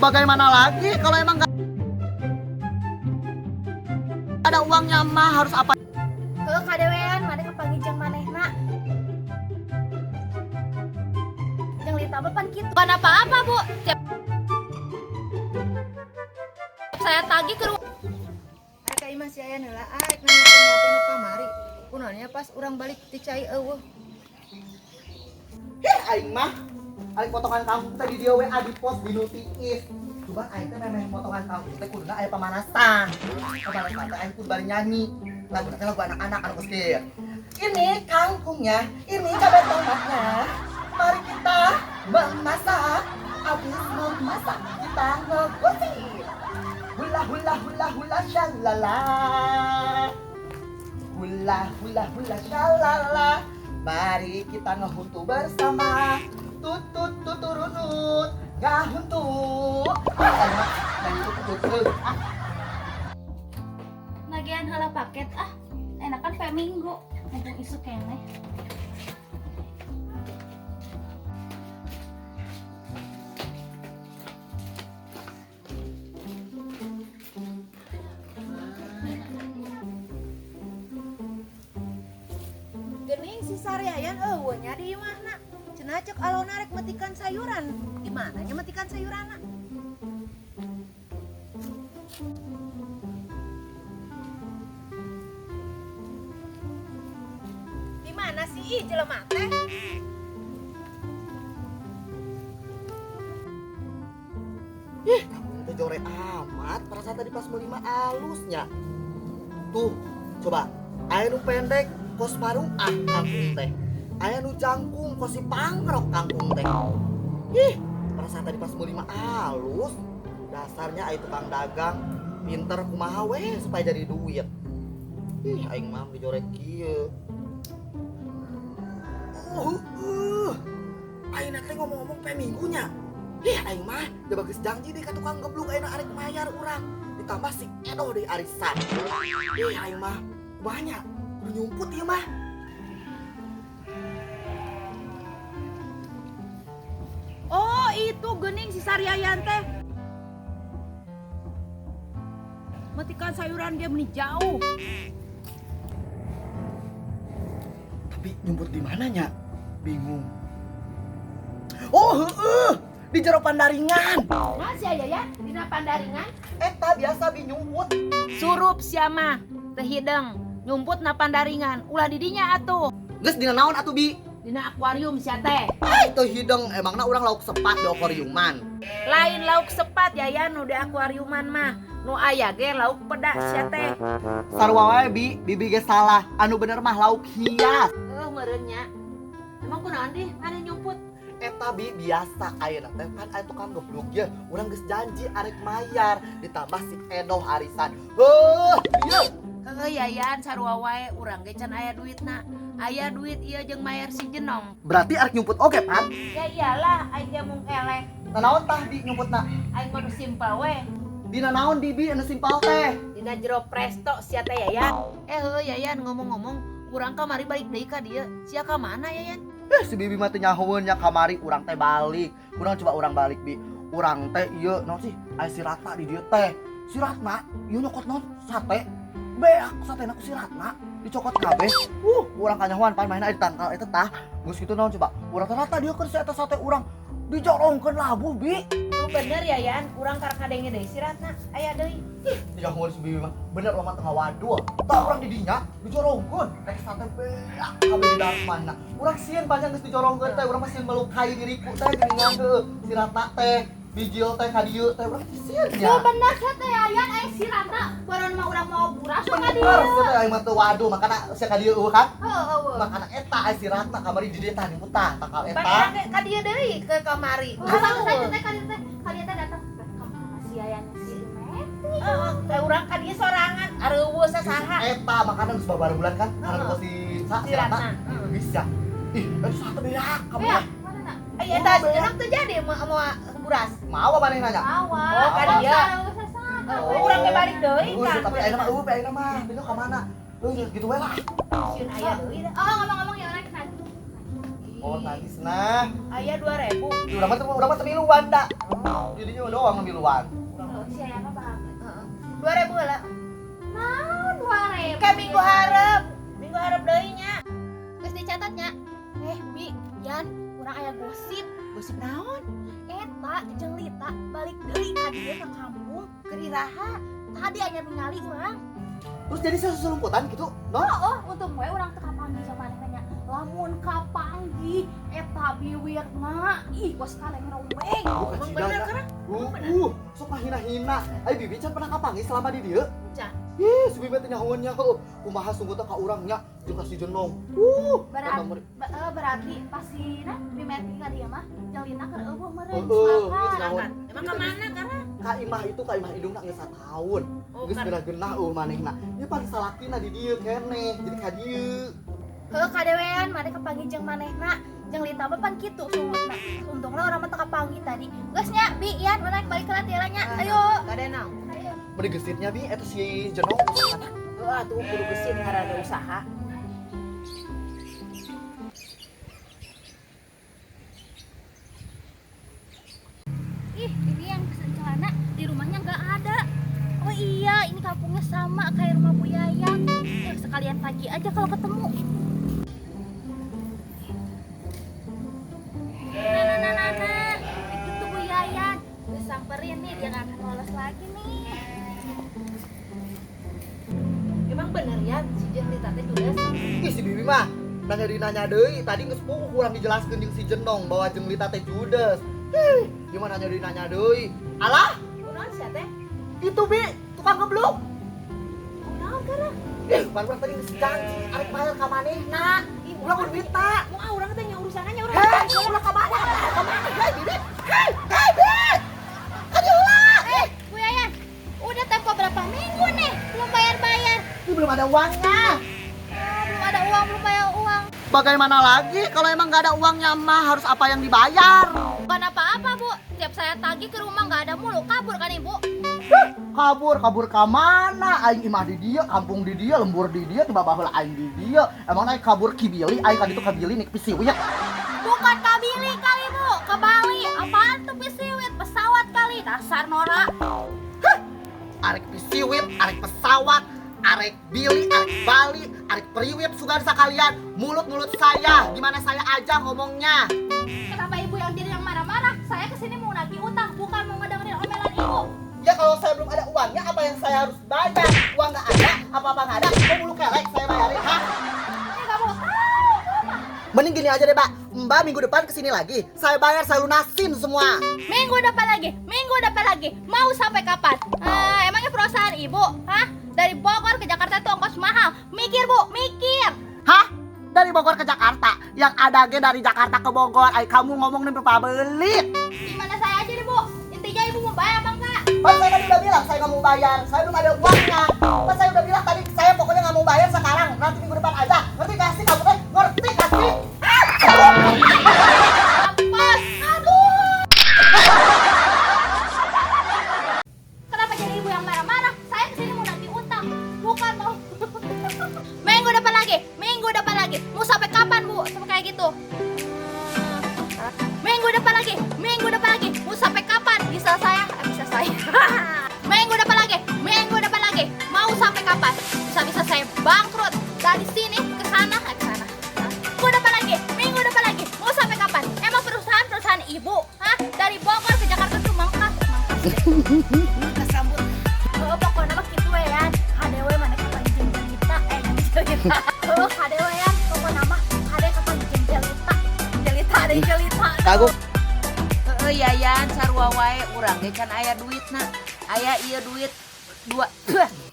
Bagaimana lagi kalau emang nggak ada uangnya mah harus apa? Kalau kadewean mana kepangijang manehna. Yang ditambah pan kitu. Bukan apa-apa, Bu. Tiap saya tagih ke rumah. Mereka imah si aya heula aek nanya ternyata nu kamari. Kunaonnya pas urang balik ti cai eueuh. Aing mah aing potongan kampung tadi dia WA di post di notiis. Coba aing teh memang potongan kampung teh kuduna aya pemanasan. Pemanasan teh aing pun bari nyanyi. Lagu teh lagu anak-anak anu geus kieu. Ini kangkungnya, ini cabai tomatnya. Mari kita memasak. Abis memasak kita ngegosip. Hula hula hula hula shalala. Hula hula hula shalala. Mari kita ngehutu bersama. Tutut tuturunut gahuntu. Nagian heula paket enakan pe minggu. Mumpung isu keneh. Geuning si Saryayan eueuh nya di imahna. Cenah ceuk alona rek metikan sayuran. Di mana nya metikan sayuranna? Di mana sih jelema teh? Kamu teh jore amat, perasaan tadi pas meuli mah alusnya. Tuh, coba. Aya nu pendek kos parung kangkung teh. Aya nu jangkung kos si pangrok kangkung teh. Perasaan tadi pas meuli mah alus. Dasarnya aya tukang dagang pinter kumaha we supaya jadi duit. Aing mah dijorek kieu. Aing teh ngomong-ngomong pe minggunya. Aing mah udah bagus janji deh ka tukang gebluk ayeuna arek mayar urang. Ditambah si Edo di arisan. Aing mah banyak nyumput ieu mah. Oh, itu geuning si Saryayan teh. Metikan sayuran dia meni jauh. Tapi nyumput di mananya? Bingung. Oh, di jero pandaringan. Masih aya ya dina pandaringan. Eta biasa bi nyumput. Surup siama teh hideng nyumput na pandaringan. Ulah didinya atuh. Geus dina naon atuh bi? Dina akuarium sia teh. Itu hideng emangna urang lauk sepat di akuariuman. Lain lauk sepat yayan nu di akuariuman mah. Nu aya ge lauk pedas sia teh. Sarua wae bi, bibi ge salah. Anu bener mah lauk hias. Meureun nya. Emang kunaon di mana nyumput? Eta bi biasa ayeuna teh kan aya tukang gebluk ye. Urang geus janji arek mayar ditambah si Edo arisan. Ieu. Yayan sarua wae urang ge can aya duitna. Aya duit ieu jeung mayar si Jenong. Berarti arek nyumput oge, Pan. Ya iyalah aing ge mung elek. Naon tah bi nyumputna? Aing mah nu simpel we. Dina naon di bi anu simpel teh? Dina jero presto sia teh Yayan. Yayan ngomong-ngomong urang kamari balik deui ka dieu. Sia ka mana Yayan? Si bibi mah teh nyahoeun nya kamari urang teh balik. Urang coba urang balik bi. Urang teh ieu naon sih? Aya si Ratna di dieu teh. Si Ratna ieu nyokot naon? Sate. Beak satena ku si Ratna dicokot kabeh. Urang kanyahoan pan mainna di tangkal eta tah. Geus kitu naon coba? Urang teh Ratna dieu keur si eta sate urang dijorongkeun labuh bi. Nu bener Yayan, urang karek kadenge deui si Ratna. Aya deui. Nyahoeun si bibi mah bener lama tengah wadul. Tah urang di dinya dijorongkeun rek sate beak kabeh di dalam mana. Urang sieun panjang geus dijorongkeun teh urang mah sieun melukai diriku teh geuningan heueuh si Ratna teh. Bijil teh ka dieu teh urang sieun nya. Yo bener sia teh aya si Rata. Baron mah urang mau buras ka dieu. Bener sia teh aing mah teu waduh makana sia ka dieu eueuh kan. Heueuh. Makana eta aya si Ratna kamari di dieu tah nyebut tah takal eta. Balik ka dieu deui ke kamari. Asal saja teh kali teh datang si Yayan si Meti. Urang ka dieu sorangan areueuh sasaha. Eta makana geus babar bulan kan karena si Si Ratna. Bisa. Ih, eta sate beak kamu. Ya, mana nak? Aya eta enak teh jadi mau buras. Mau maneh nanya? Awal. Oh, ka dieu. Urang ge balik deui kan. Tapi ayeuna mah ayeuna mah pindah ka mana? Gitu we lah. Sieun aya deui. Oh, ngomong-ngomong ya orang kesana. Oh nangis nah. Aya 2.000. Udah mah temiluan dah. Jadi nyawa doang temiluan. Oh, si Ayana bahagia. 2.000 lah. Naon 2.000? Kayak minggu harap deui nya. Geus dicatatnya. Bi, Yan, urang aya gosip. Gosip naon? Eta jeung Lita balik deui ka dieu ka kampung keur iraha. Tadi aya ningali urang. Terus jadi seselumputan gitu, no? Oh, untung we urang teu kapanggi sama nanya. Lamun kapanggi eta biwirna, ih bos kaleng rombeng. Emang bener kan? Sok mahina-hina. Ai bibi can pernah kapangi selama di dieu? Can. Ih, si bibi teh nyahoeun nya heuh. Kumaha sungguh teh ka urangnya jeung ka si Jenong. Berarti pasina bimeti ka dia mah jeung Lina keur eueuh meureun Heeh, silakan. Emang kemana karena? Ka imah itu ka imah idungna geus sataun. Oh, Geus kan. geunah-geunah manehna. Ieu pan salakina di dieu keneh. Jadi ka dieu. Heuh kadewean maneh kapanggi jeung manehna jeung Lita mah pan kitu sungutna. Untungna urang mah teu kapanggi tadi. Geus nya Bi, Yan maneh balik ke latihannya. Ayo. Kade naon? Ayo. Beri gesitnya bi eta si Jenong. Atuh kudu gesit ngarada usaha. Ih, ini yang pesan celana di rumahnya nggak ada. Oh iya, ini kampungnya sama kayak rumah Bu Yayang. Sekalian pagi aja kalau ketemu. Nah. Itu Bu Yayang. Gue samperin nih, dia nggak akan lolos lagi nih. Emang bener ya si Jen Lita teh judes? Ih si bibi mah nanya deui tadi geus puguh kurang dijelaskeun jeung si Jenong bahwa jeung Lita teh judes. Gimana nanya deui? Alah, Kunaon sia teh? itu bi tukang ngeblok. Kunaon kana? Pan tadi geus janji arek bayar ka manehna. Ulah kudu Lita. Mau urang teh nya urusanna nya urang. Hei, ulah ka mana? Ka mana hei bibi? Hei, bi. Aduh ulah. Bu Yayang, udah tempo berapa minggu nih belum bayar-bayar. Ini belum ada uangnya. Oh, belum ada uang, belum bayar uang. Bagaimana lagi kalau emang nggak ada uangnya mah harus apa yang dibayar? Bukan apa-apa, Bu. Tiap saya tagih ke rumah nggak ada mulu, kabur kan Ibu? Kabur ka mana? Aing imah di dia, kampung di dia, lembur di dia, tiba baheula aing di dia. Emang aing kabur kibili, aing kan itu kabili nik pisiwit. Bukan ke Bali kali, Bu. Ke Bali. Apaan tuh pisiwit? Pesawat kali. Dasar Nora. Arek pisiwit, arek pesawat, arek Billy, arek Bali, arek periwit sugan sekalian. Mulut saya, gimana saya aja ngomongnya? Kenapa Ibu yang jadi yang marah-marah? Saya kesini mau nagih utang, bukan mau ngedengerin omelan Ibu. Ya kalau saya belum ada uangnya, apa yang saya harus bayar? Uang nggak ada, apa-apa nggak ada, mau mulu kelek saya bayarin, ha? Ini kamu tahu. Mending gini aja deh, Mbak. Mbak minggu depan kesini lagi, saya bayar, saya lunasin semua. Minggu depan lagi. Mau sampai kapan? Emangnya perusahaan Ibu, hah? Dari Bogor ke Jakarta itu ongkos mahal. Mikir, Bu, mikir. Hah? Dari Bogor ke Jakarta? Yang ada ge dari Jakarta ke Bogor, ay kamu ngomong nih belit. Gimana saya aja deh, Bu. Intinya Ibu mau bayar apa enggak? Pas saya tadi udah bilang saya nggak mau bayar, saya belum ada uangnya. Pas saya udah bilang tadi saya pokoknya nggak mau bayar sekarang, nanti minggu depan aja. Ngerti kasih kamu teh? Ngerti kasih? Apes. Aduh. Kenapa jadi Ibu yang marah-marah? Saya kesini mau nagih utang, bukan mau. Minggu depan lagi. Mau sampai kapan, Bu? Sampai kayak gitu? Minggu depan lagi. Mau sampai kapan? Bisa saya. Minggu depan lagi. Mau sampai kapan? Bisa saya bangkrut dari sini ke sana, Minggu depan lagi. Mau sampai kapan? Emang perusahaan Ibu, hah? Dari Bogor ke Jakarta tuh mangkat. Kesambut. Oh, pokoknya mah kitu we ya. HDW mana kapan jeung Jelita. Oh, HDW ya. Pokoknya mah hade kapan jeung Jelita. Jelita. Kagum. Heeh Yayan sarua wae urang ge can aya duitna. Aya ieu duit 2